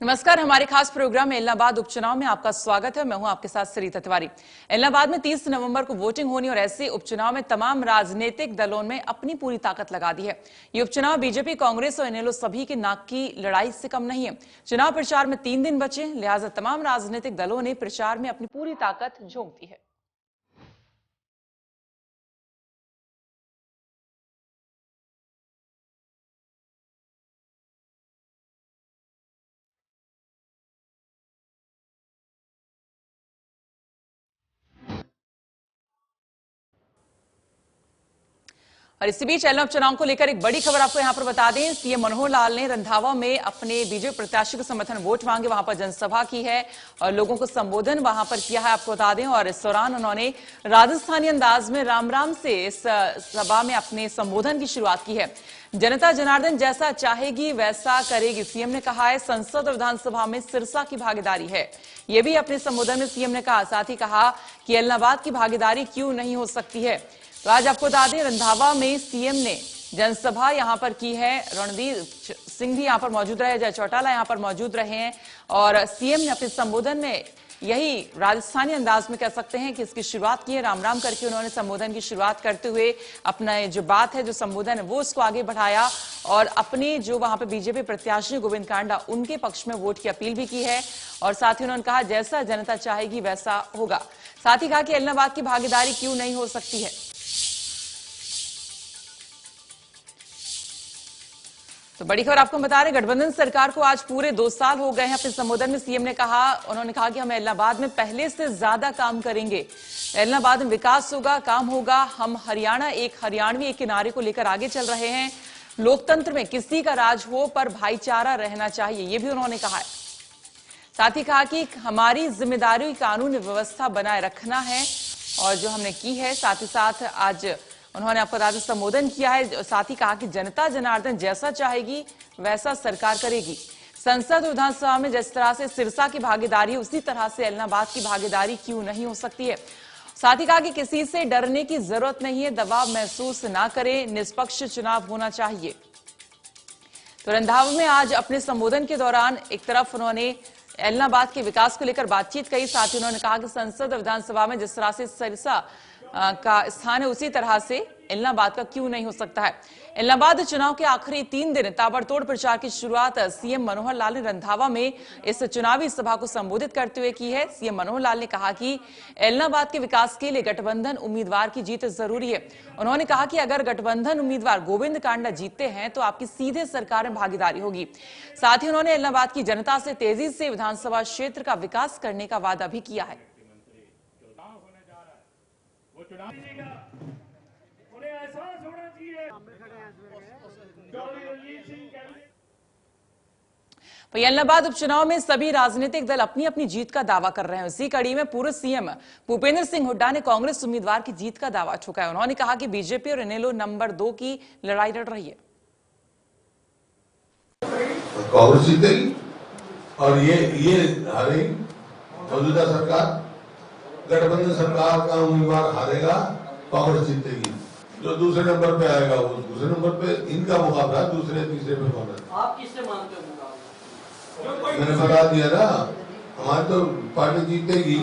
नमस्कार। हमारे खास प्रोग्राम इलाहाबाद उपचुनाव में आपका स्वागत है। मैं हूं आपके साथ सरिता तिवारी। इलाहाबाद में 30 नवंबर को वोटिंग होनी और ऐसे उपचुनाव में तमाम राजनीतिक दलों ने अपनी पूरी ताकत लगा दी है। ये उपचुनाव बीजेपी, कांग्रेस और इनेलो सभी के नाक की लड़ाई से कम नहीं है। चुनाव प्रचार में 3 दिन बचे, लिहाजा तमाम राजनीतिक दलों ने प्रचार में अपनी पूरी ताकत झोंक दी है। और इसी बीच एलना उपचुनाव को लेकर एक बड़ी खबर आपको यहां पर बता दें। सीएम मनोहर लाल ने रंधावा में अपने बीजेपी प्रत्याशी को समर्थन वोट मांगे, वहां पर जनसभा की है और लोगों को संबोधन वहां पर किया है, आपको बता दें। और इस दौरान उन्होंने राजस्थानी अंदाज में राम राम से इस सभा में अपने संबोधन की शुरुआत की है। जनता जनार्दन जैसा चाहेगी वैसा करेगी, सीएम ने कहा है। संसद और विधानसभा में सिरसा की भागीदारी है, यह भी अपने संबोधन में सीएम ने कहा। साथ ही कहा कि इलाहाबाद की भागीदारी क्यों नहीं हो सकती है। तो आज आपको बता दें, रंधावा में सीएम ने जनसभा यहां पर की है। रणदीप सिंह भी यहां पर मौजूद रहे, जय चौटाला यहां पर मौजूद रहे हैं और सीएम ने अपने संबोधन में यही राजस्थानी अंदाज में कह सकते हैं कि इसकी शुरुआत की है। राम राम करके उन्होंने संबोधन की शुरुआत करते हुए अपना जो बात है, जो संबोधन है, वो उसको आगे बढ़ाया और अपने जो वहां पर बीजेपी प्रत्याशी गोविंद कांडा, उनके पक्ष में वोट की अपील भी की है। और साथ ही उन्होंने कहा जैसा जनता चाहेगी वैसा होगा। साथ ही कहा कि इलाहाबाद की भागीदारी क्यों नहीं हो सकती है। तो बड़ी खबर आपको बता रहे, गठबंधन सरकार को आज पूरे 2 साल हो गए हैं। अपने संबोधन में सीएम ने कहा, उन्होंने कहा कि हम इलाहाबाद में पहले से ज्यादा काम करेंगे। इलाहाबाद में विकास होगा, काम होगा। हम हरियाणा, एक हरियाणवी एक किनारे को लेकर आगे चल रहे हैं। लोकतंत्र में किसी का राज हो पर भाईचारा रहना चाहिए, यह भी उन्होंने कहा है। साथ ही कहा कि हमारी जिम्मेदारी कानून व्यवस्था बनाए रखना है और जो हमने की है। साथ ही साथ आज उन्होंने आपको बता दें संबोधन किया है। साथ ही कहा कि जनता जनार्दन जैसा चाहेगी वैसा सरकार करेगी। संसद और विधानसभा में जिस तरह से सिरसा की भागीदारी, उसी तरह से इलाहाबाद की भागीदारी क्यों नहीं हो सकती है। साथ ही कहा कि किसी से डरने की जरूरत नहीं है, दबाव महसूस ना करें, निष्पक्ष चुनाव होना चाहिए। तो रंधावा में आज अपने संबोधन के दौरान एक तरफ उन्होंने इलाहाबाद के विकास को लेकर बातचीत कही। साथ ही उन्होंने कहा कि संसद और विधानसभा में जिस तरह से सिरसा का स्थान है, उसी तरह से इलाहाबाद का क्यों नहीं हो सकता है। इलाहाबाद चुनाव के आखिरी 3 दिन ताबड़तोड़ प्रचार की शुरुआत सीएम मनोहर लाल ने रंधावा में इस चुनावी सभा को संबोधित करते हुए की है। सीएम मनोहर लाल ने कहा कि इलाहाबाद के विकास के लिए गठबंधन उम्मीदवार की जीत जरूरी है। उन्होंने कहा कि अगर गठबंधन उम्मीदवार गोविंद कांडा जीतते हैं तो आपकी सीधे सरकार में भागीदारी होगी। साथ ही उन्होंने इलाहाबाद की जनता से तेजी से विधानसभा क्षेत्र का विकास करने का वादा भी किया है। उन्हें एहसास होना चाहिए। इलाहाबाद उपचुनाव में सभी राजनीतिक दल अपनी अपनी जीत का दावा कर रहे हैं। इसी कड़ी में पूर्व सीएम भूपेंद्र सिंह हुड्डा ने कांग्रेस उम्मीदवार की जीत का दावा ठोका है। उन्होंने कहा कि बीजेपी और इनेलो नंबर 2 की लड़ाई लड़ रही है। कांग्रेस जीतेगी और ये हारेगी। मौजूदा सरकार, गठबंधन सरकार का उम्मीदवार हारेगा, कांग्रेस जीतेगी। जो दूसरे नंबर पे आएगा वो दूसरे नंबर पे, इनका मुकाबला दूसरे तीसरे पे होना है। आप किससे मानते हो मुकाबला? मैंने बता दिया ना, हमारी तो पार्टी जीतेगी।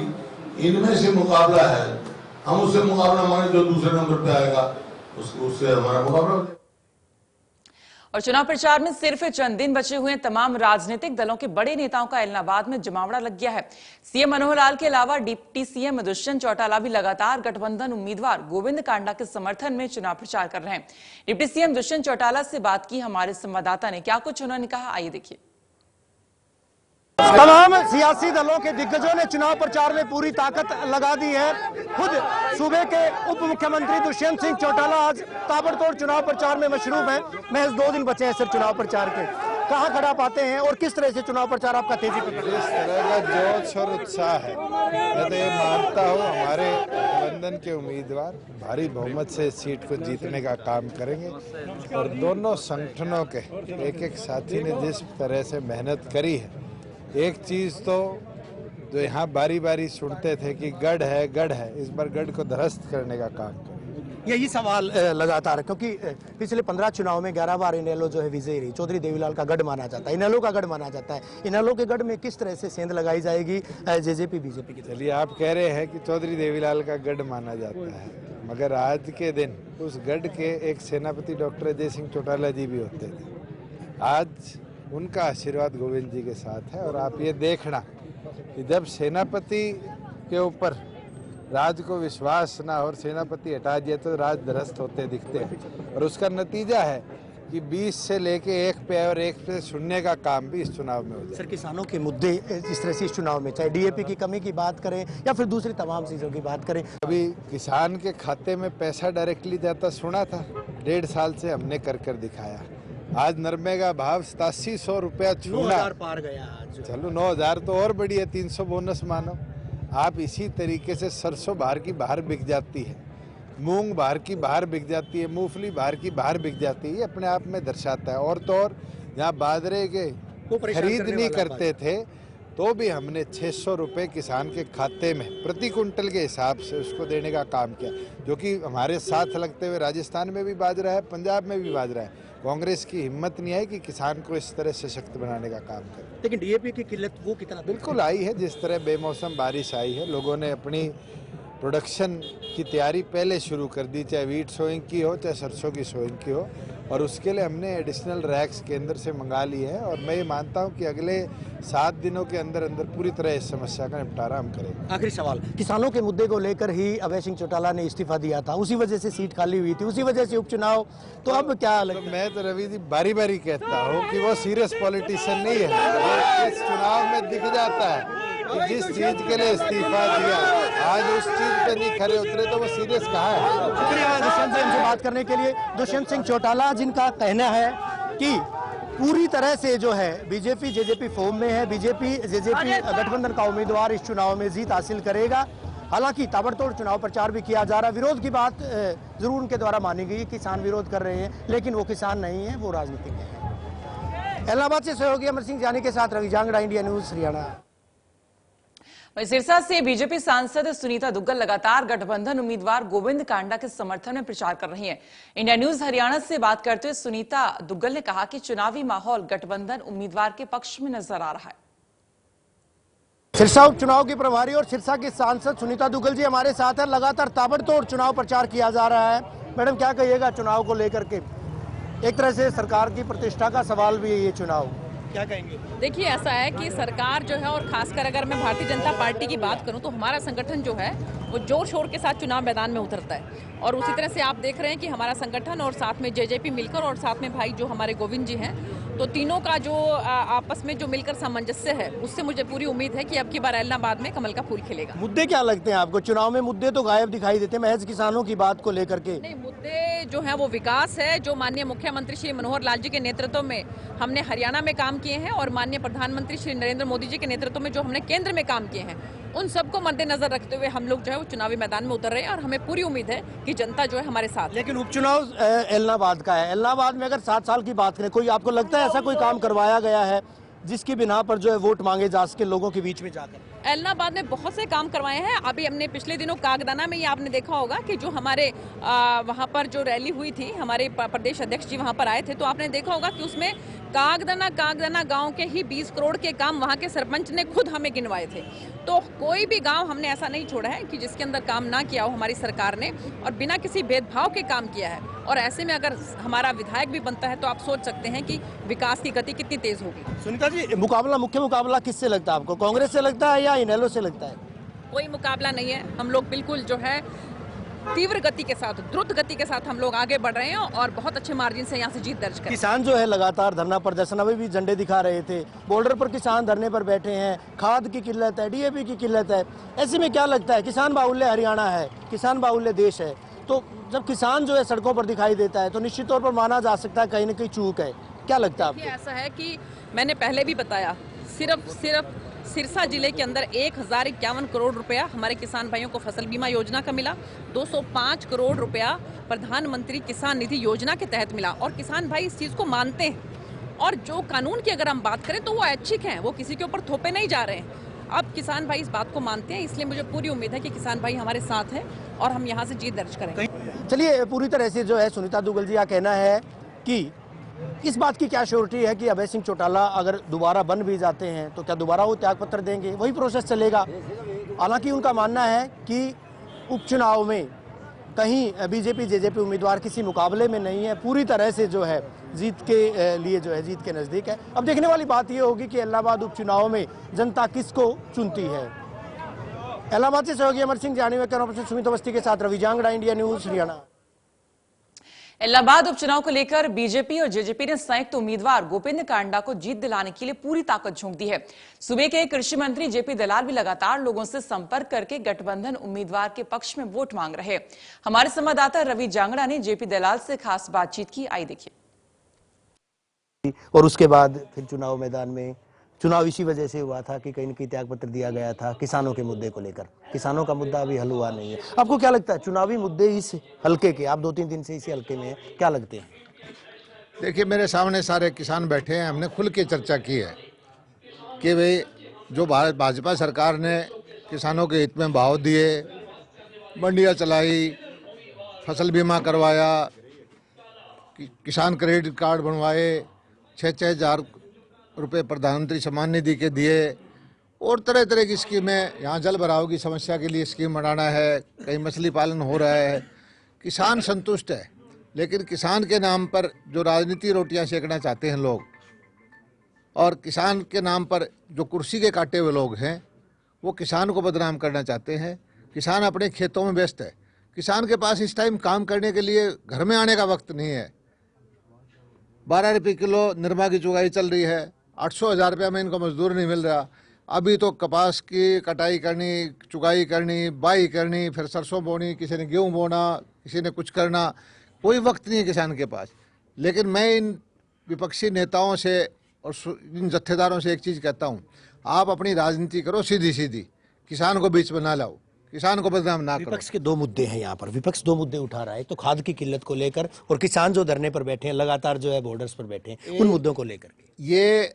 इनमें से मुकाबला है, हम उससे मुकाबला माने जो दूसरे नंबर पे आएगा उससे हमारा मुकाबला हो जाएगा। और चुनाव प्रचार में सिर्फ चंद दिन बचे हुए तमाम राजनीतिक दलों के बड़े नेताओं का इलाहाबाद में जमावड़ा लग गया है। सीएम मनोहर लाल के अलावा डिप्टी सीएम दुष्यंत चौटाला भी लगातार गठबंधन उम्मीदवार गोविंद कांडा के समर्थन में चुनाव प्रचार कर रहे हैं। डिप्टी सीएम दुष्यंत चौटाला से बात की हमारे संवाददाता ने, क्या कुछ उन्होंने कहा, आइए देखिए। तमाम सियासी दलों के दिग्गजों ने चुनाव प्रचार में पूरी ताकत लगा दी है। खुद सूबे के उप मुख्यमंत्री दुष्यंत सिंह चौटाला आज ताबड़तोड़ चुनाव प्रचार में मशरूफ हैं। महज 2 दिन बचे हैं सिर्फ चुनाव प्रचार के। कहां खड़ा पाते हैं और किस तरह से चुनाव प्रचार आपका तेजी पर? इस तरह का जोश और उत्साह है। मैं तो ये मानता हूँ हमारे गठबंधन के उम्मीदवार भारी बहुमत से सीट को जीतने का काम करेंगे और दोनों संगठनों के एक साथी ने जिस तरह से मेहनत करी है, एक चीज तो जो यहाँ बारी बारी सुनते थे कि गढ़ है, इस बार गढ़ को ध्वस्त करने का काम करें। यही सवाल लगातार, क्योंकि पिछले 15 चुनाव में 11 बार इनेलो जो है विजयी रही। चौधरी देवीलाल का गढ़ माना जाता है, इनेलो का गढ़ माना जाता है। इनेलो के गढ़ में किस तरह से सेंध लगाई जाएगी जेजेपी बीजेपी की? चलिए, आप कह रहे हैं कि चौधरी देवीलाल का गढ़ माना जाता है, मगर आज के दिन उस गढ़ के एक सेनापति डॉक्टर अजय सिंह चौटाला जी भी होते थे। आज उनका आशीर्वाद गोविंद जी के साथ है। और आप ये देखना कि जब सेनापति के ऊपर राज को विश्वास ना और सेनापति हटा दिया तो राज ध्वस्त होते दिखते हैं। और उसका नतीजा है कि 20 से लेके 1 पे और 1 पे शून्य का काम भी इस चुनाव में हो जाए। सर, किसानों के मुद्दे इस तरह से इस चुनाव में, चाहे डीएपी की कमी की बात करें या फिर दूसरी तमाम चीज़ों की बात करें, अभी किसान के खाते में पैसा डायरेक्टली जाता सुना था? 1.5 साल से हमने कर दिखाया। आज नरमे का भाव 8700 रुपया छूना, 9,000 पार गया आज। चलो 9,000 तो और बढ़ी है, 300 बोनस मानो। आप इसी तरीके से सरसों बाहर की बाहर बिक जाती है, मूंग बाहर की बाहर बिक जाती है, मूंगफली बाहर की बाहर बिक जाती है। ये अपने आप में दर्शाता है। और तो और जहाँ बाजरे के खरीद नहीं करते थे तो भी हमने 600 रुपये किसान के खाते में प्रति कुंटल के हिसाब से उसको देने का काम किया, जो कि हमारे साथ लगते हुए राजस्थान में भी बाजरा है, पंजाब में भी बाजरा है। कांग्रेस की हिम्मत नहीं है कि किसान को इस तरह सशक्त बनाने का काम करे। लेकिन डीएपी की किल्लत वो कितना? बिल्कुल आई है। जिस तरह बेमौसम बारिश आई है, लोगों ने अपनी प्रोडक्शन की तैयारी पहले शुरू कर दी, चाहे वीट सोइंग की हो चाहे सरसों की सोइंग की हो। और उसके लिए हमने एडिशनल रैक्स केंद्र से मंगा लिए हैं। और मैं ये मानता हूं कि अगले 7 दिनों के अंदर अंदर पूरी तरह इस समस्या का निपटारा हम करेंगे। आखिरी सवाल, किसानों के मुद्दे को लेकर ही अभय सिंह चौटाला ने इस्तीफा दिया था, उसी वजह से सीट खाली हुई थी, उसी वजह से उपचुनाव। तो अब क्या लगता है? मैं तो रवि जी बारी बारी कहता हूँ कि वो सीरियस पॉलिटिशियन नहीं है। इस चुनाव में दिख जाता है कि जिस चीज के लिए इस्तीफा दिया, आज उस चीज पे नहीं खड़े उतरे तो वो सीरियस कहाँ है? शुक्रिया दुष्यंत सिंह से बात करने के लिए। दुष्यंत सिंह चौटाला, जिनका कहना है कि पूरी तरह से जो है बीजेपी जेजेपी फॉर्म में है, बीजेपी जेजेपी गठबंधन का उम्मीदवार इस चुनाव में जीत हासिल करेगा। हालांकि ताबड़तोड़ चुनाव प्रचार भी किया जा रहा है। विरोध की बात जरूर उनके द्वारा मानी गई, किसान विरोध कर रहे हैं, लेकिन वो किसान नहीं है, वो राजनीतिज्ञ है। इलाहाबाद से सहयोगी अमर सिंह जानी के साथ रवि जांगड़ा, इंडिया न्यूज, हरियाणा। सिरसा से बीजेपी सांसद सुनीता दुग्गल लगातार गठबंधन उम्मीदवार गोविंद कांडा के समर्थन में प्रचार कर रही हैं। इंडिया न्यूज हरियाणा से बात करते हुए सुनीता दुग्गल ने कहा कि चुनावी माहौल गठबंधन उम्मीदवार के पक्ष में नजर आ रहा है। सिरसा उपचुनाव की प्रभारी और सिरसा की सांसद सुनीता दुग्गल जी हमारे साथ है। लगातार ताबड़तोड़ चुनाव प्रचार किया जा रहा है। मैडम, क्या कहिएगा चुनाव को लेकर के? एक तरह से सरकार की प्रतिष्ठा का सवाल भी है ये चुनाव, क्या कहेंगे? देखिए, ऐसा है कि सरकार जो है, और खासकर अगर मैं भारतीय जनता पार्टी की बात करूं तो हमारा संगठन जो है वो जोर शोर के साथ चुनाव मैदान में उतरता है। और उसी तरह से आप देख रहे हैं कि हमारा संगठन और साथ में जेजेपी मिलकर और साथ में भाई जो हमारे गोविंद जी हैं, तो तीनों का जो आपस में जो मिलकर सामंजस्य है, उससे मुझे पूरी उम्मीद है कि अब की बार ऐलनाबाद में कमल का फूल खिलेगा। मुद्दे क्या लगते हैं आपको? चुनाव में मुद्दे तो गायब दिखाई देते हैं, महज किसानों की बात को लेकर के। नहीं, मुद्दे जो है वो विकास है, जो माननीय मुख्यमंत्री श्री मनोहर लाल जी के नेतृत्व में हमने हरियाणा में काम किए हैं और माननीय प्रधानमंत्री श्री नरेंद्र मोदी जी के नेतृत्व में जो हमने केंद्र में काम किए हैं, उन सबको मद्देनजर रखते हुए हम लोग जो है वो चुनावी मैदान में उतर रहे हैं। और हमें पूरी उम्मीद है कि जनता जो है हमारे साथ। लेकिन उपचुनाव ऐलनाबाद का है। ऐलनाबाद में अगर 7 साल की बात करें, कोई आपको लगता है ऐसा कोई काम करवाया गया है जिसकी बिना पर जो है वोट मांगे जा सके लोगों के बीच में जाकर? ऐलनाबाद में बहुत से काम करवाए हैं। अभी हमने पिछले दिनों कागदाना में ही आपने देखा होगा कि जो हमारे वहाँ पर जो रैली हुई थी, हमारे प्रदेश अध्यक्ष जी वहाँ पर आए थे, तो आपने देखा होगा कि उसमें कागदाना गांव के ही 20 करोड़ के काम वहाँ के सरपंच ने खुद हमें गिनवाए थे। तो कोई भी गांव हमने ऐसा नहीं छोड़ा है कि जिसके अंदर काम ना किया हो हमारी सरकार ने, और बिना किसी भेदभाव के काम किया है। और ऐसे में अगर हमारा विधायक भी बनता है तो आप सोच सकते हैं कि विकास की गति कितनी तेज होगी। सुनीता जी, मुख्य मुकाबला किससे लगता है आपको? कांग्रेस से लगता है या इनेलो से लगता है? कोई मुकाबला नहीं है। हम लोग बिल्कुल जो है तीव्र गति के साथ, द्रुत गति के साथ हम लोग आगे बढ़ रहे हैं और बहुत अच्छे मार्जिन से यहाँ से जीत दर्ज करें। किसान जो है लगातार धरना प्रदर्शन, अभी भी झंडे दिखा रहे थे, बॉर्डर पर किसान धरने पर बैठे हैं, खाद की किल्लत है, डीएपी की किल्लत है। ऐसे में क्या लगता है, किसान बाहुल्य हरियाणा है, किसान बाहुल्य देश है, तो जब किसान जो है सड़कों पर दिखाई देता है तो निश्चित तौर पर माना जा सकता है कहीं न कहीं चूक है। क्या लगता है आपको? ऐसा है कि मैंने पहले भी बताया, सिर्फ सिरसा जिले के अंदर 1051 करोड़ रुपया हमारे किसान भाइयों को फसल बीमा योजना का मिला, 205 करोड़ रुपया प्रधानमंत्री किसान निधि योजना के तहत मिला। और किसान भाई इस चीज़ को मानते हैं। और जो कानून की अगर हम बात करें तो वो ऐच्छिक हैं, वो किसी के ऊपर थोपे नहीं जा रहे हैं। अब किसान भाई इस बात को मानते हैं, इसलिए मुझे पूरी उम्मीद है कि किसान भाई हमारे साथ हैं और हम यहाँ से जीत दर्ज करेंगे। चलिए, पूरी तरह से जो है सुनीता दुग्गल जी का कहना है कि इस बात की क्या श्योरिटी है कि अभय सिंह चौटाला अगर दोबारा बन भी जाते हैं तो क्या दोबारा वो त्यागपत्र देंगे, वही प्रोसेस चलेगा। हालांकि उनका मानना है कि उपचुनाव में कहीं बीजेपी जेजेपी उम्मीदवार किसी मुकाबले में नहीं है, पूरी तरह से जो है जीत के लिए जो है जीत के नज़दीक है। अब देखने वाली बात ये होगी कि इलाहाबाद उपचुनाव में जनता किसको चुनती है। इलाहाबाद से सहयोगी अमर सिंह जानी में कैमरा पर्सन सुमित अवस्थी के साथ रवि जांगड़ा, इंडिया न्यूज, हरियाणा। इलाहाबाद उपचुनाव को लेकर बीजेपी और जेजेपी ने संयुक्त उम्मीदवार गोविंद कांडा को जीत दिलाने के लिए पूरी ताकत झोंक दी है। सूबे के कृषि मंत्री जेपी दलाल भी लगातार लोगों से संपर्क करके गठबंधन उम्मीदवार के पक्ष में वोट मांग रहे। हमारे संवाददाता रवि जांगड़ा ने जेपी दलाल से खास बातचीत की, आई देखिए। और उसके बाद फिर चुनाव मैदान में चुनाव इसी वजह से हुआ था कि कहीं न कहीं त्यागपत्र दिया गया था किसानों के मुद्दे को लेकर। किसानों का मुद्दा अभी हल हुआ नहीं है। आपको क्या लगता है चुनावी मुद्दे इस हल्के के, आप 2-3 दिन से इसी हल्के में हैं, क्या लगते हैं? देखिए, मेरे सामने सारे किसान बैठे हैं, हमने खुल के चर्चा की है कि भाई जो भाजपा सरकार ने किसानों के हित में भाव दिए, मंडियाँ चलाई, फसल बीमा करवाया, किसान क्रेडिट कार्ड बनवाए, 6-6 हज़ार रुपये प्रधानमंत्री सम्मान निधि के दिए और तरह तरह की स्कीमें, यहाँ जल भराव की समस्या के लिए स्कीम बनाना है, कहीं मछली पालन हो रहा है। किसान संतुष्ट है, लेकिन किसान के नाम पर जो राजनीति रोटियां सेकना चाहते हैं लोग, और किसान के नाम पर जो कुर्सी के काटे हुए लोग हैं, वो किसान को बदनाम करना चाहते हैं। किसान अपने खेतों में व्यस्त है, किसान के पास इस टाइम काम करने के लिए घर में आने का वक्त नहीं है। 12 रुपये किलो निरमा की चुगाई चल रही है, 800,000 रुपया में इनको मजदूर नहीं मिल रहा। अभी तो कपास की कटाई करनी, चुगाई करनी, बाई करनी, फिर सरसों बोनी, किसी ने गेहूँ बोना, किसी ने कुछ करना, कोई वक्त नहीं है किसान के पास। लेकिन मैं इन विपक्षी नेताओं से और इन जत्थेदारों से एक चीज़ कहता हूँ, आप अपनी राजनीति करो सीधी सीधी, किसान को बीच में ना लाओ, किसान को बदनाम ना करो। विपक्ष के 2 मुद्दे हैं यहाँ पर, विपक्ष 2 मुद्दे उठा रहा है, तो खाद की किल्लत को लेकर और किसान जो धरने पर बैठे हैं, लगातार जो है बॉर्डर्स पर बैठे हैं, उन मुद्दों को लेकर के। ये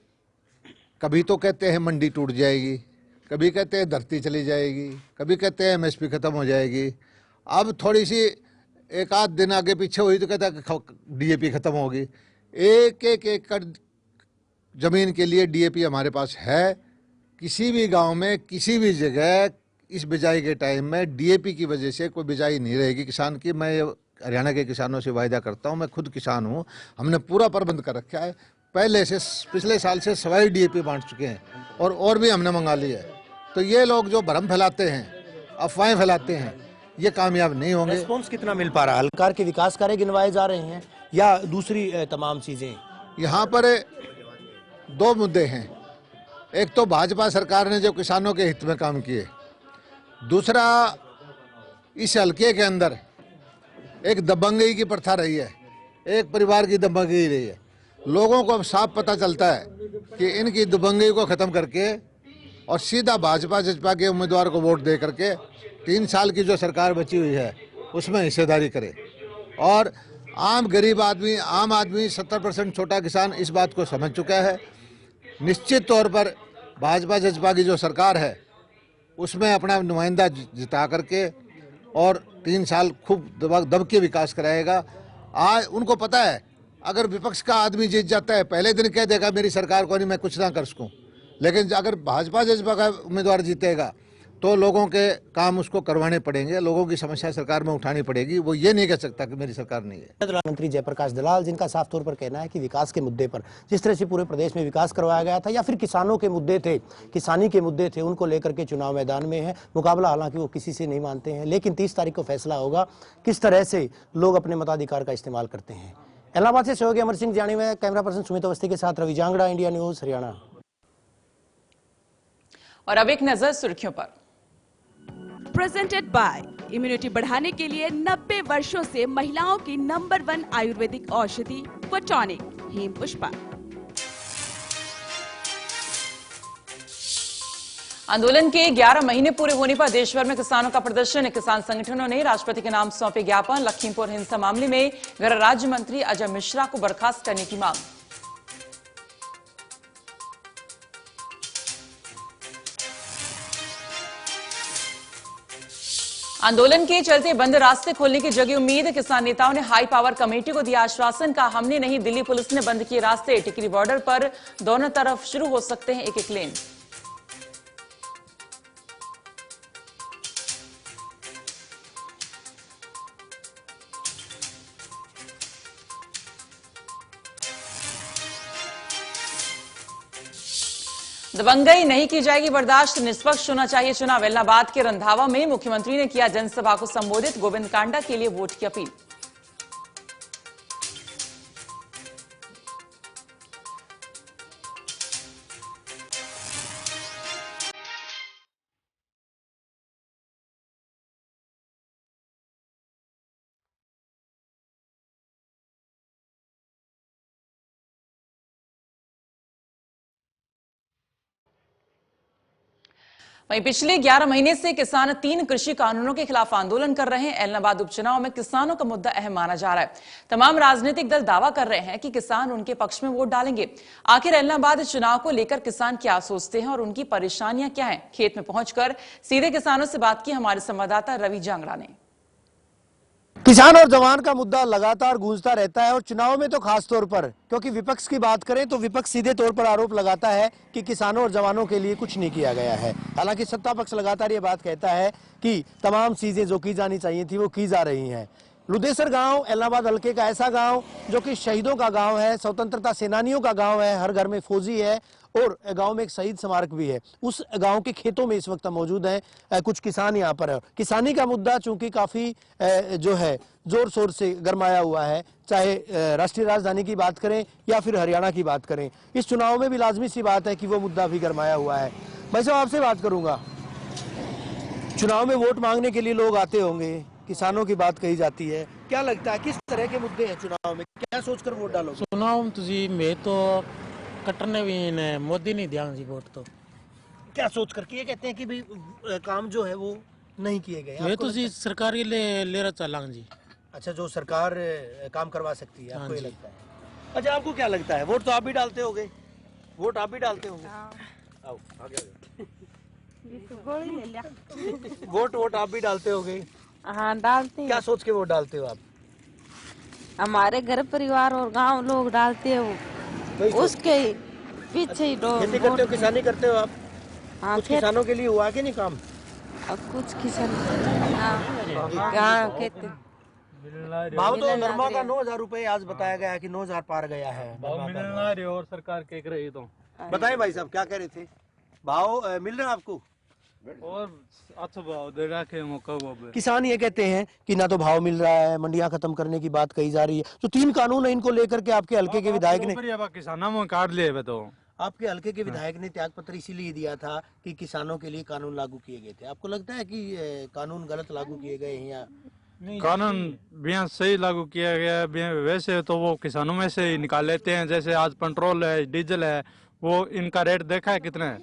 कभी तो कहते हैं मंडी टूट जाएगी, कभी कहते हैं धरती चली जाएगी, कभी कहते हैं एमएसपी खत्म हो जाएगी। अब थोड़ी सी एक आध दिन आगे पीछे हुई तो कहता है डीएपी खत्म होगी। एक एकड़ जमीन के लिए डीएपी हमारे पास है। किसी भी गांव में किसी भी जगह इस बिजाई के टाइम में डीएपी की वजह से कोई बिजाई नहीं रहेगी किसान की। मैं हरियाणा के किसानों से वायदा करता हूं, मैं खुद किसान हूं, हमने पूरा प्रबंध कर रखा है। पहले से पिछले साल से सवाई डीएपी बांट चुके हैं और भी हमने मंगा लिया है। तो ये लोग जो भ्रम फैलाते हैं, अफवाहें फैलाते हैं, ये कामयाब नहीं होंगे। रिस्पॉन्स कितना मिल पा रहा है? हल्कार के विकास कार्य गिनवाए जा रहे हैं या दूसरी तमाम चीजें? यहाँ पर 2 मुद्दे हैं। एक तो भाजपा सरकार ने जो किसानों के हित में काम किए, दूसरा इस हल्के के अंदर एक दबंगई की प्रथा रही है, एक परिवार की दबंगई रही है। लोगों को अब साफ पता चलता है कि इनकी दबंगई को ख़त्म करके और सीधा भाजपा जजपा के उम्मीदवार को वोट दे करके 3 साल की जो सरकार बची हुई है उसमें हिस्सेदारी करे। और आम गरीब आदमी, आम आदमी, 70% छोटा किसान इस बात को समझ चुका है। निश्चित तौर पर भाजपा जजपा की जो सरकार है उसमें अपना नुमाइंदा जिता करके और 3 साल खूब दब के विकास कराएगा। आज उनको पता है अगर विपक्ष का आदमी जीत जाता है, पहले दिन कह देगा मेरी सरकार को नहीं, मैं कुछ ना कर सकूं। लेकिन अगर भाजपा जजपा का उम्मीदवार जीतेगा तो लोगों के काम उसको करवाने पड़ेंगे, लोगों की समस्या सरकार में उठानी पड़ेगी। वो ये नहीं कह सकता कि मेरी सरकार नहीं है। प्रधानमंत्री जयप्रकाश दलाल, जिनका साफ तौर पर कहना है कि विकास के मुद्दे पर जिस तरह से पूरे प्रदेश में विकास करवाया गया था या फिर किसानों के मुद्दे थे, किसानी के मुद्दे थे, उनको लेकर के चुनाव मैदान में है। मुकाबला हालांकि वो किसी से नहीं मानते हैं, लेकिन 30 तारीख को फैसला होगा किस तरह से लोग अपने मताधिकार का इस्तेमाल करते हैं। इलाहाबाद से सहयोगी अमर सिंह जानी में कैमरा पर्सन सुमित अवस्थी के साथ रवि जांगड़ा, इंडिया न्यूज, हरियाणा। और अब एक नजर सुर्खियों पर। प्रेजेंटेड बाय इम्यूनिटी बढ़ाने के लिए 90 वर्षों से महिलाओं की नंबर 1 आयुर्वेदिक औषधि फोटोनिक हेम पुष्पा। आंदोलन के 11 महीने पूरे होने पर देश भर में किसानों का प्रदर्शन। किसान संगठनों ने राष्ट्रपति के नाम सौंपे ज्ञापन। लखीमपुर हिंसा मामले में गृह राज्य मंत्री अजय मिश्रा को बर्खास्त करने की मांग। आंदोलन के चलते बंद रास्ते खोलने की जगी उम्मीद। किसान नेताओं ने हाई पावर कमेटी को दिया आश्वासन, का हमने नहीं, दिल्ली पुलिस ने बंद किए रास्ते। टिकरी बॉर्डर पर दोनों तरफ शुरू हो सकते हैं एक एक लेन। दबंगई नहीं की जाएगी बर्दाश्त, निष्पक्ष होना चाहिए चुनाव। एलनाबाद के रंधावा में मुख्यमंत्री ने किया जनसभा को संबोधित, गोविंद कांडा के लिए वोट की अपील। वहीं पिछले 11 महीने से किसान 3 कृषि कानूनों के खिलाफ आंदोलन कर रहे हैं। एलनाबाद उपचुनाव में किसानों का मुद्दा अहम माना जा रहा है। तमाम राजनीतिक दल दावा कर रहे हैं कि किसान उनके पक्ष में वोट डालेंगे। आखिर एलनाबाद चुनाव को लेकर किसान क्या सोचते हैं और उनकी परेशानियां क्या हैं? खेत में पहुंचकर सीधे किसानों से बात की हमारे संवाददाता रवि जांगड़ा ने। किसान और जवान का मुद्दा लगातार गूंजता रहता है और चुनाव में तो खास तौर पर, क्योंकि विपक्ष की बात करें तो विपक्ष सीधे तौर पर आरोप लगाता है कि किसानों और जवानों के लिए कुछ नहीं किया गया है। हालांकि सत्ता पक्ष लगातार ये बात कहता है कि तमाम चीजें जो की जानी चाहिए थी वो की जा रही हैं। लुदेसर गांव एलनाबाद हल्के का ऐसा गांव जो कि शहीदों का गांव है, स्वतंत्रता सेनानियों का गांव है, हर घर में फौजी है और गांव में एक शहीद स्मारक भी है। उस गांव के खेतों में इस वक्त मौजूद हैं कुछ किसान यहाँ पर है। किसानी का मुद्दा चूंकि काफी जो है जोर शोर से गरमाया हुआ है, चाहे राष्ट्रीय राजधानी की बात करें या फिर हरियाणा की बात करें। इस चुनाव में भी लाजमी सी बात है कि वो मुद्दा भी गरमाया हुआ है। मैं साहब आपसे बात करूंगा, चुनाव में वोट मांगने के लिए लोग आते होंगे, किसानों की बात कही जाती है, क्या लगता है किस तरह के मुद्दे हैं चुनाव में, क्या सोचकर वोट डालोगे? चुनाव तुझी मैं तो कटने भी ने मोदी नहीं दिया जी वोट, तो क्या सोच करके ये कहते हैं कि भाई काम जो है वो नहीं किए गए? मैं तो जी सरकार के लिए ले रहा चला जी। अच्छा, जो सरकार काम करवा सकती है आपको ये लगता है? अच्छा, आपको क्या लगता है? वोट तो आप भी डालते होगे, वोट आप भी डालते होंगे। आओ आगे वोट आप भी डालते होगे? हाँ, डालते हैं। क्या सोच के वोट डालते हो आप? हमारे घर परिवार और गांव लोग डालते हो, उसके पीछे ही खेती करते हो, किसानी करते हो आप? हाँ, कुछ किसानों के लिए हुआ कि नहीं काम? कुछ किसान हाँ, खेती भाव तो नरमा का 9,000 रुपए आज बताया गया है कि 9,000 पार गया है। भाव मिलना रही और सरकार कह रही तो बताएं भाई साहब क्या कह रहे थे? भाव मिल रहा है आपको और अच्छा भाव दे रखे मौका। किसान ये कहते हैं कि ना तो भाव मिल रहा है, मंडियां खत्म करने की बात कही जा रही है। तो 3 कानून है, इनको लेकर के आपके हल्के के विधायक ने किसानों में काट लिए तो आपके हल्के के विधायक ने त्याग पत्र इसीलिए दिया था कि किसानों के लिए कानून लागू किए गए थे। आपको लगता है कि कानून गलत लागू किए गए हैं या कानून बिना सही लागू किया गया? वैसे तो वो किसानों में से ही निकाल लेते हैं। जैसे आज पेट्रोल है, डीजल है, वो इनका रेट देखा है कितना है?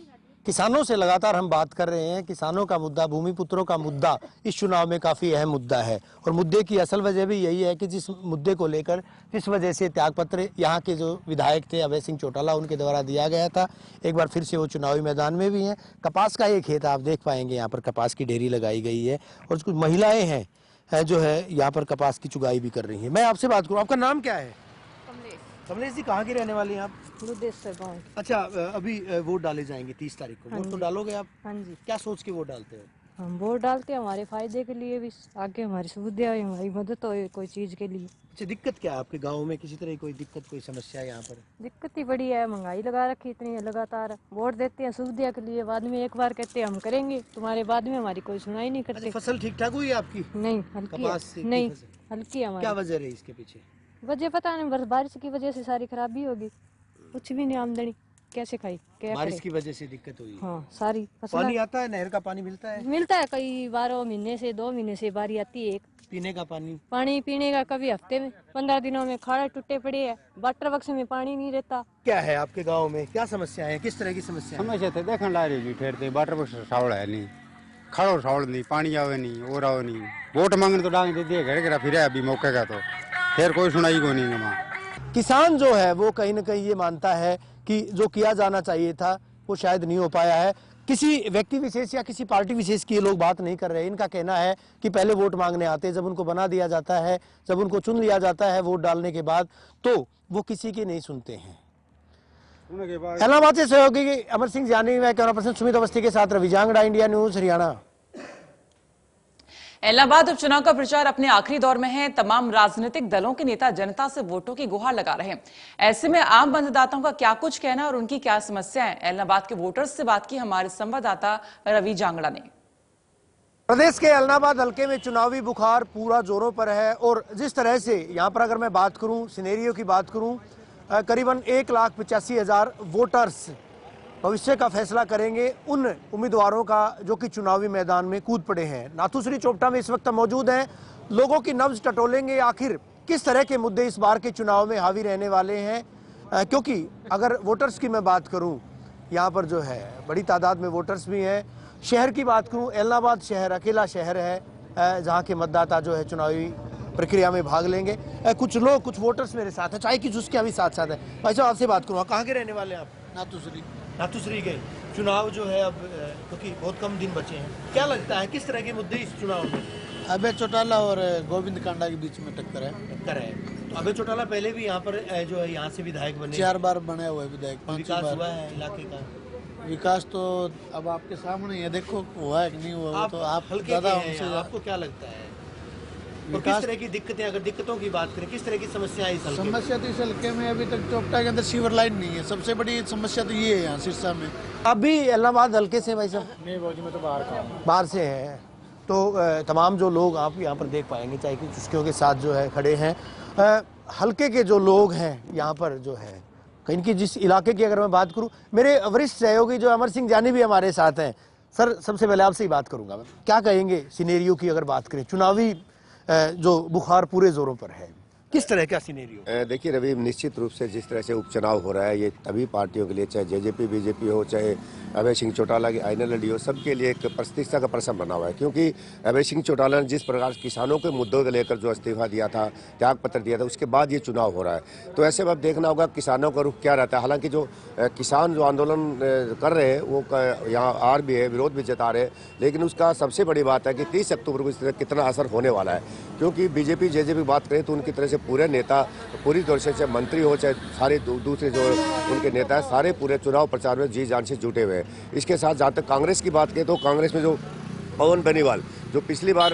किसानों से लगातार हम बात कर रहे हैं। किसानों का मुद्दा, भूमिपुत्रों का मुद्दा इस चुनाव में काफी अहम मुद्दा है और मुद्दे की असल वजह भी यही है कि जिस मुद्दे को लेकर जिस वजह से त्यागपत्र यहाँ के जो विधायक थे अभय सिंह चौटाला उनके द्वारा दिया गया था, एक बार फिर से वो चुनावी मैदान में भी हैं। कपास का एक खेत आप देख पाएंगे, यहाँ पर कपास की ढेरी लगाई गई है और कुछ महिलाएं हैं जो है यहाँ पर कपास की चुगाई भी कर रही है। मैं आपसे बात करूँ, आपका नाम क्या है? कमलेश जी, कहाँ की रहने वाली हैं आप? लुदेसर गांव। अच्छा, अभी वोट डाले जाएंगे 30 तारीख को, वोट तो डालोगे आप? हाँ जी, क्या सोच के वोट डालते हो? हम वोट डालते हैं हमारे फायदे के लिए भी, आगे हमारी सुविधा हो, हमारी मदद हो कोई चीज के लिए। अच्छा, दिक्कत क्या है आपके गांव में? किसी तरह कोई दिक्कत, कोई समस्या यहाँ पर? दिक्कत ही बड़ी है, महंगाई लगा रखी इतनी है, लगातार वोट देते हैं सुविधा के लिए, बाद में एक बार कहते हैं हम करेंगे तुम्हारे, बाद में हमारी कोई सुनाई नहीं करते। फसल ठीक ठाक हुई है आपकी? नहीं, हल्की है। नहीं, हल्की है हमारी। क्या वजह रही इसके पीछे? वजह पता नहीं, बस बारिश की वजह से सारी खराबी होगी, कुछ भी नहीं, आमदनी कैसे खाई, क्या बारिश की वजह से दिक्कत हुई? हाँ, सारी पानी आता है, नहर का पानी मिलता है? मिलता है, कई 12 महीने से 2 महीने से बारी आती है। एक पीने का पानी पीने का कभी हफ्ते में, 15 दिनों में खाड़े टूटे पड़े हैं, वाटर बक्स में पानी नहीं रहता। क्या है आपके गाँव में, क्या समस्या है, किस तरह की समस्या? समस्या तो देखने ला रही ठहरते वाटर बक्स सावड़ है नहीं, खड़ो सावड़ नहीं, पानी आवे नहीं और आओ नहीं, वोट मांगने तो डांग दे दिए, घर घर फिर अभी मौके का तो फिर कोई सुनाई को नहीं। किसान जो है वो कहीं न कहीं ये मानता है कि जो किया जाना चाहिए था वो शायद नहीं हो पाया है। किसी व्यक्ति विशेष या किसी पार्टी विशेष की ये लोग बात नहीं कर रहे। इनका कहना है कि पहले वोट मांगने आते, जब उनको बना दिया जाता है, जब उनको चुन लिया जाता है वोट डालने के बाद, तो वो किसी की नहीं सुनते हैं। इलाहाबाद से सहयोगी अमर सिंह जानी, मैं कैमरा पर्सन सुमित अवस्थी के साथ रवि जांगड़ा, इंडिया न्यूज, हरियाणा। इलाहाबाद उपचुनाव का प्रचार अपने आखिरी दौर में है। तमाम राजनीतिक दलों के नेता जनता से वोटों की गुहार लगा रहे हैं। ऐसे में आम मतदाताओं का क्या कुछ कहना और उनकी क्या समस्याएं, इलाहाबाद के वोटर्स से बात की हमारे संवाददाता रवि जांगड़ा ने। प्रदेश के इलाहाबाद हल्के में चुनावी बुखार पूरा जोरों पर है और जिस तरह से यहाँ पर अगर मैं बात करूँ, सिनेरियो की बात करूँ, करीबन 1,85,000 वोटर्स भविष्य का फैसला करेंगे उन उम्मीदवारों का जो कि चुनावी मैदान में कूद पड़े हैं। नाथूश्री चोपटा में इस वक्त मौजूद हैं। लोगों की नब्ज टटोलेंगे आखिर किस तरह के मुद्दे इस बार के चुनाव में हावी रहने वाले हैं, क्योंकि अगर वोटर्स की मैं बात करूं, यहाँ पर जो है बड़ी तादाद में वोटर्स भी हैं। शहर की बात करूं, इलाहाबाद शहर अकेला शहर है जहाँ के मतदाता जो है चुनावी प्रक्रिया में भाग लेंगे। कुछ लोग, कुछ वोटर्स मेरे साथ हैं, चाय की चुस्कियाँ भी साथ साथ है। भाई साहब आपसे बात करूँ, कहाँ के रहने वाले हैं आप? नाथूश्री गए। चुनाव जो है अब क्योंकि बहुत कम दिन बचे हैं, क्या लगता है किस तरह के मुद्दे इस चुनाव में? अभय चौटाला और गोविंद कांडा के बीच में टक्कर है। तो अभय चौटाला पहले भी यहाँ पर जो है यहाँ से विधायक बने, 4 बार बने हुए विधायक, 5 विकास बार हुआ है इलाके का? विकास तो अब आपके सामने ही है, देखो हुआ है कि नहीं हुआ, तो आप हल्के ज्यादा के हैं, हमसे आपको क्या लगता है? और किस तरह की दिक्कतें, अगर दिक्कतों की बात करें, किस तरह की समस्या इस हल्के में? समस्या तो इस हल्के में अभी तक चोपटा के अंदर सीवर लाइन नहीं है। सबसे बड़ी समस्या तो ये है यहाँ सिरसा में। अभी इलाहाबाद हल्के से भाई साहब? नहीं बाबू, मैं तो बाहर से हैं। तो तमाम जो लोग आप यहाँ पर देख पाएंगे चाय की चुस्कियों के साथ जो है खड़े हैं, हल्के के जो लोग हैं यहाँ पर जो है, कहीं की जिस इलाके की अगर मैं बात करूँ, मेरे वरिष्ठ सहयोगी जो अमर सिंह जानी भी हमारे साथ हैं। सर, सबसे पहले आपसे ही बात करूंगा, क्या कहेंगे सिनेरियो की अगर बात करें, चुनावी जो बुखार पूरे जोरों पर है, किस तरह का सिनेरियो? देखिए रवि, निश्चित रूप से जिस तरह से उपचुनाव हो रहा है, ये तभी पार्टियों के लिए, चाहे जेजेपी बीजेपी हो, चाहे अभय सिंह चौटाला की आईएनएलडी हो, सबके लिए एक प्रतिष्ठा का प्रश्न बना हुआ है। क्योंकि अभय सिंह चौटाला ने जिस प्रकार किसानों के मुद्दों को लेकर जो इस्तीफा दिया था, त्याग पत्र दिया था, उसके बाद ये चुनाव हो रहा है। तो ऐसे में अब देखना होगा किसानों का रुख क्या रहता है। हालांकि जो किसान जो आंदोलन कर रहे हैं वो यहाँ आ भी है, विरोध भी जता रहे हैं, लेकिन उसका सबसे बड़ी बात है कि 30 अक्टूबर को इस तरह कितना असर होने वाला है। क्योंकि बीजेपी जेजेपी बात करें तो उनकी तरह से पूरे नेता पूरी तरह से, चाहे मंत्री हो चाहे सारे दूसरे जो उनके नेता है, सारे पूरे चुनाव प्रचार में जी जान से जुटे हुए हैं। इसके साथ जहाँ तक कांग्रेस की बात करें तो कांग्रेस में जो पवन बेनीवाल जो पिछली बार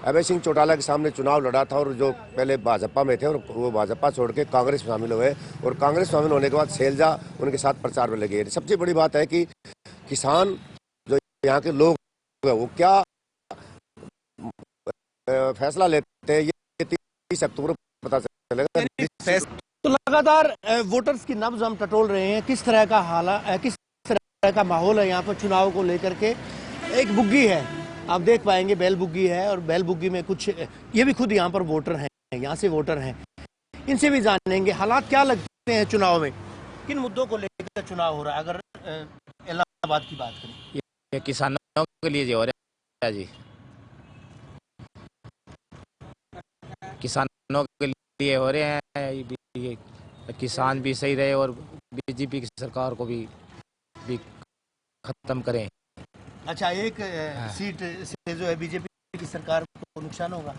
अभय सिंह चौटाला के सामने चुनाव लड़ा था और जो पहले भाजपा में थे और वो भाजपा छोड़ के कांग्रेस में शामिल हुए, और कांग्रेस शामिल होने के बाद शैलजा उनके साथ प्रचार में लगे। सबसे बड़ी बात है कि किसान जो यहाँ के लोग हैं वो क्या फैसला लेते हैं, ये 30 अक्टूबर पता चलेगा। तो लगातार वोटर्स की नब्ज हम टटोल रहे हैं, किस तरह का हालात, किस तरह का माहौल है यहाँ पर चुनाव को लेकर के। एक बुग्गी है, आप देख पाएंगे, बैल बुग्गी है, और बैल बुग्गी में कुछ ये भी खुद यहाँ पर वोटर हैं, यहाँ से वोटर हैं, इनसे भी जानेंगे हालात क्या लगते हैं चुनाव में, किन मुद्दों को लेकर चुनाव हो रहा है। अगर इलाहाबाद की बात करें, ये किसानों के लिए जो हो रहा है जी, किसानों के लिए हो रहे हैं, किसान भी सही रहे और बीजेपी की सरकार को भी खत्म करें। अच्छा, एक सीट से जो है बीजेपी की सरकार को नुकसान होगा,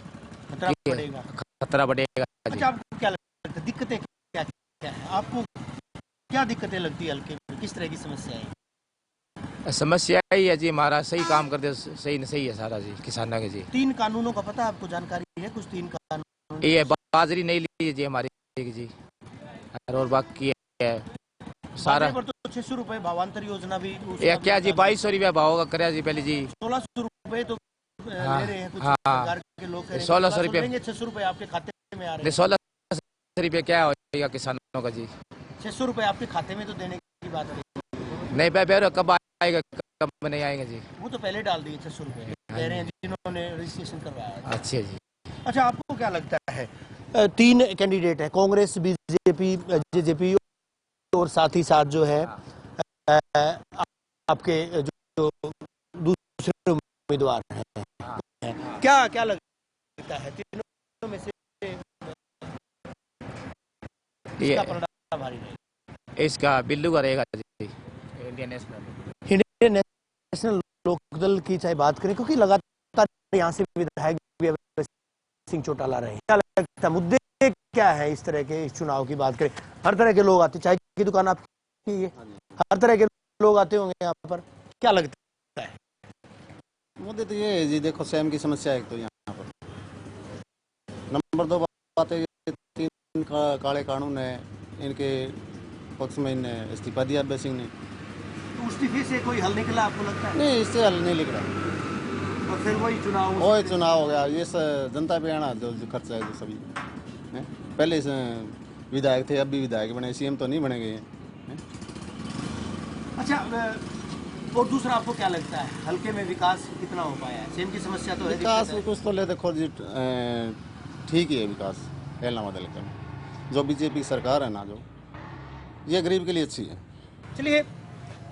खतरा बढ़ेगा? खतरा बढ़ेगा। अच्छा, आपको क्या लगता है दिक्कतें क्या क्या है, आपको क्या दिक्कतें लगती है हल्के में, किस तरह की समस्या है? समस्या ही है जी, हमारा सही काम कर दे, सही है सारा जी किसानों के जी। 3 कानूनों का पता आपको जानकारी है? कुछ 3 कानून, ये बाजरी नहीं ली जी हमारी जी, और बाकी है सारा। तो 600 रुपए भावांतर योजना भी क्या जी, 2200 रुपया भाव करे जी पहले जी, 1600 रुपए तो ले रहे हैं कुछ सरकार के लोग, 1600 रुपये, 600 रुपए आपके खाते में आ रहे हैं। 1600 रुपये क्या होगा किसानों का जी? 600 रुपए आपके खाते में तो देने की बात है नहीं, कब आएगा, कब नहीं आएगा जी? वो तो पहले डाल दिए 600 रुपए कह रहे हैं जिन्होंने रजिस्ट्रेशन करवाया है। अच्छा जी। अच्छा, आपको क्या लगता है, 3 कैंडिडेट है, कांग्रेस, बीजेपी, जेजेपी, और साथ ही साथ जो है आपके जो दूसरे उम्मीदवार हैं, क्या लगता है तीनों में से किसका परिणाम भारी रहेगा? इसका बिल्लू का रहेगा जी, इंडियन नेशनल नेशनल लोकदल की चाहे बात करें, क्योंकि लगातार यहाँ से विधायक भी अभय सिंह चौटाला रहे, क्या लगता है मुद्दे क्या है इस तरह के, इस चुनाव की बात करें? हर तरह के लोग आते, चाय की दुकान आपकी है, हर तरह के लोग आते होंगे यहाँ पर, क्या लगता है मुद्दे? तो ये है जी, देखो स्वयं की समस्या है तो यहाँ पर, नंबर 2 बात है 3 काले कानून है, इनके पक्ष में इन्हें इस्तीफा दिया अभय सिंह ने। तो इस्तीफे से कोई हल निकला आपको लगता है? नहीं, इससे हल नहीं निकला, और फिर वही चुनाव हो गया। ये जनता पे आना जो खर्चा है जो सभी है? पहले विधायक थे, अब भी विधायक बने, सीएम तो नहीं बनेंगे। अच्छा, और दूसरा आपको क्या लगता है हल्के में विकास कितना हो पाया है? सेम की समस्या तो है, विकास कुछ तो ले देखो जी, ठीक ही है विकास एलनाबाद इलाके में। जो बीजेपी सरकार है ना, जो ये गरीब के लिए अच्छी है। चलिए,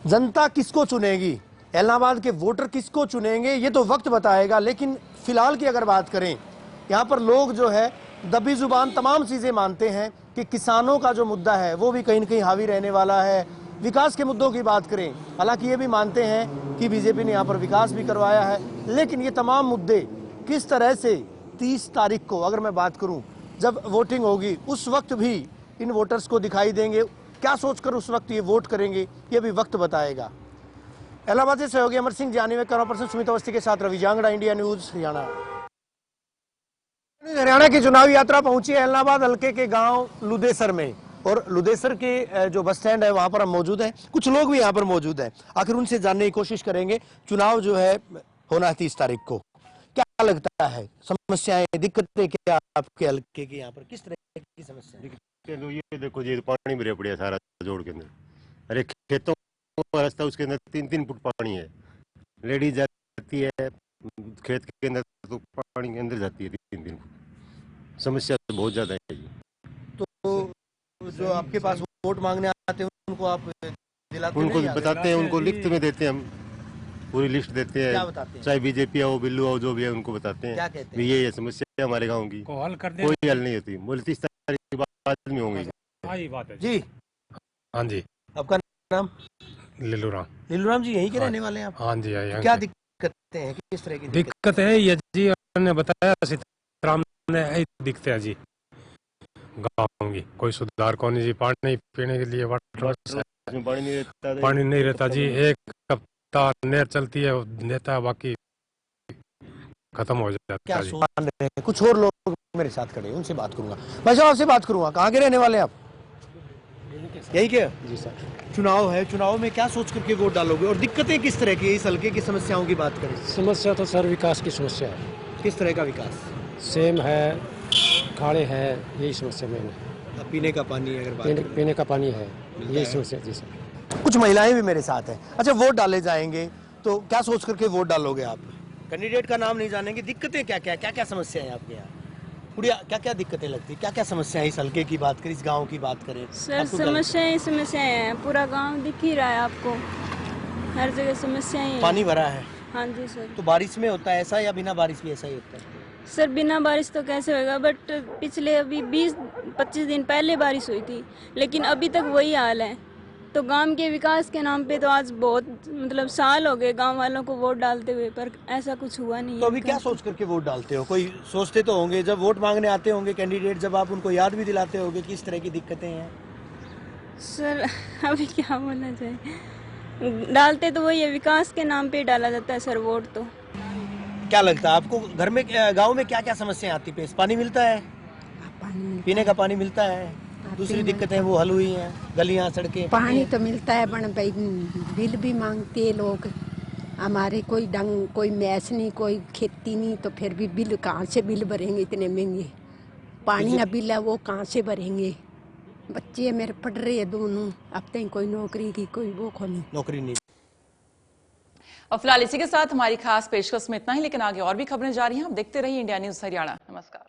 जनता किसको चुनेगी, एलनाबाद के वोटर किसको चुनेंगे, ये तो वक्त बताएगा। लेकिन फिलहाल की अगर बात करें, यहाँ पर लोग जो है दबी जुबान तमाम चीजें मानते हैं कि किसानों का जो मुद्दा है वो भी कहीं न कहीं हावी रहने वाला है। विकास के मुद्दों की बात करें, हालांकि ये भी मानते हैं कि बीजेपी ने यहाँ पर विकास भी करवाया है, लेकिन ये तमाम मुद्दे किस तरह से 30 तारीख को अगर मैं बात करूं जब वोटिंग होगी, उस वक्त भी इन वोटर्स को दिखाई देंगे। क्या सोचकर उस वक्त ये वोट करेंगे, ये भी वक्त बताएगा। इलाहाबाद से सहयोगी अमर सिंह जानी में कैमरा पर्सन सुमित अवस्थी के साथ रवि जांगड़ा, इंडिया न्यूज, हरियाणा। हरियाणा की चुनावी यात्रा पहुंची है इलाहाबाद हल्के के गांव लुदेसर में, और लुदेसर के जो बस स्टैंड है वहां पर हम मौजूद हैं। कुछ लोग भी यहाँ पर मौजूद हैं, आखिर उनसे जानने की कोशिश करेंगे। चुनाव जो है होना है 30 तारीख को, क्या लगता है समस्याएं, दिक्कतें क्या आपके हल्के की, यहाँ पर किस तरह की समस्या? ये देखो जी, पानी भरे पड़े सारा जोड़ के अंदर, अरे खेतों का रास्ता उसके अंदर 3-3 फुट पानी है, लेडीज जाती है खेत के अंदर तो पानी के अंदर जाती है 3-3 फुट। समस्या तो बहुत ज्यादा है जी। तो जो आपके पास वोट मांगने आते हैं उनको आप दिलाते हैं? उनको बताते हैं, उनको लिस्ट में देते हैं, हम पूरी लिस्ट देते हैं, चाहे बीजेपी आओ बिल्लू आओ जो भी है उनको बताते हैं ये समस्या है हमारे गाँव की, कोई हल नहीं होती। बोले 30 तारीख के बाद में होंगे जी। हाँ जी। आपका नाम? लिल्लू राम। लिल्लू राम जी यहीं के रहने वाले हैं आप? हाँ जी। क्या दिक्कतें हैं, किस तरह की दिक्कत है? ये जी उन्होंने बताया सीताराम ने दिखते हैं जी गाँव की, कोई सुधार कौन जी, पानी पीने के लिए पानी नहीं रहता जी, एक हफ्ता नहर चलती है देता है, बाकी खत्म हो जाता है जी। कुछ और लोग मेरे साथ खड़े, उनसे बात करूंगा। भाई साहब आपसे बात करूंगा, कहाँ के रहने वाले आप? यही के? जी सर। चुनाव है, चुनाव में क्या सोच करके वोट डालोगे, और दिक्कतें किस तरह की, इस हल्के की समस्याओं की बात करें? समस्या तो सर विकास की समस्या है। किस तरह का विकास? सेम है, खाड़े है, यही समस्या मेन है। पीने का पानी अगर पीने का पानी है, यही समस्या जी सर। कुछ महिलाएं भी मेरे साथ हैं। अच्छा, वोट डाले जाएंगे तो क्या सोच करके वोट डालोगे आप? कैंडिडेट का नाम नहीं जानेंगे, दिक्कतें क्या समस्या है आपके यहाँ? गुड़िया, क्या दिक्कतें लगती है, क्या समस्या है? इस हल्के की बात करें, इस गांव की बात करें सर, समस्याएं हैं, पूरा गांव दिख ही रहा है आपको, हर जगह समस्याएं हैं। पानी भरा है? हाँ जी सर। तो बारिश में होता है ऐसा या बिना बारिश भी ऐसा ही होता है? सर बिना बारिश तो कैसे होगा, बट पिछले अभी 20-25 दिन पहले बारिश हुई थी, लेकिन अभी तक वही हाल है। तो गांव के विकास के नाम पे तो आज बहुत साल हो गए गांव वालों को वोट डालते हुए, पर ऐसा कुछ हुआ नहीं। तो अभी क्या सोच करके वोट डालते हो? कोई सोचते तो होंगे, जब वोट मांगने आते होंगे कैंडिडेट, जब आप उनको याद भी दिलाते होंगे कि इस तरह की दिक्कतें हैं। सर अभी क्या बोलना चाहिए, डालते तो वही है, विकास के नाम पे डाला जाता है सर वोट। तो क्या लगता है आपको, घर में गाँव में क्या समस्याएं आती है? पानी मिलता है? पीने का पानी मिलता है? दूसरी दिक्कतें वो हल हुई हैं, गलियां सड़कें? पानी तो मिलता है, बन भाई बिल भी मांगते हैं लोग हमारे, कोई मैच नहीं, कोई खेती नहीं, तो फिर भी बिल कहाँ से बिल भरेंगे, इतने महंगे पानी ना बिल है वो कहाँ से भरेंगे? बच्चे मेरे पढ़ रहे हैं दोनों, अब तक कोई नौकरी की कोई वो नहीं, नौकरी नहीं। और फिलहाल इसी के साथ हमारी खास पेशकश में इतना ही, लेकिन आगे और भी खबरें जारी हैं। आप देखते रहिए इंडिया न्यूज हरियाणा। नमस्कार।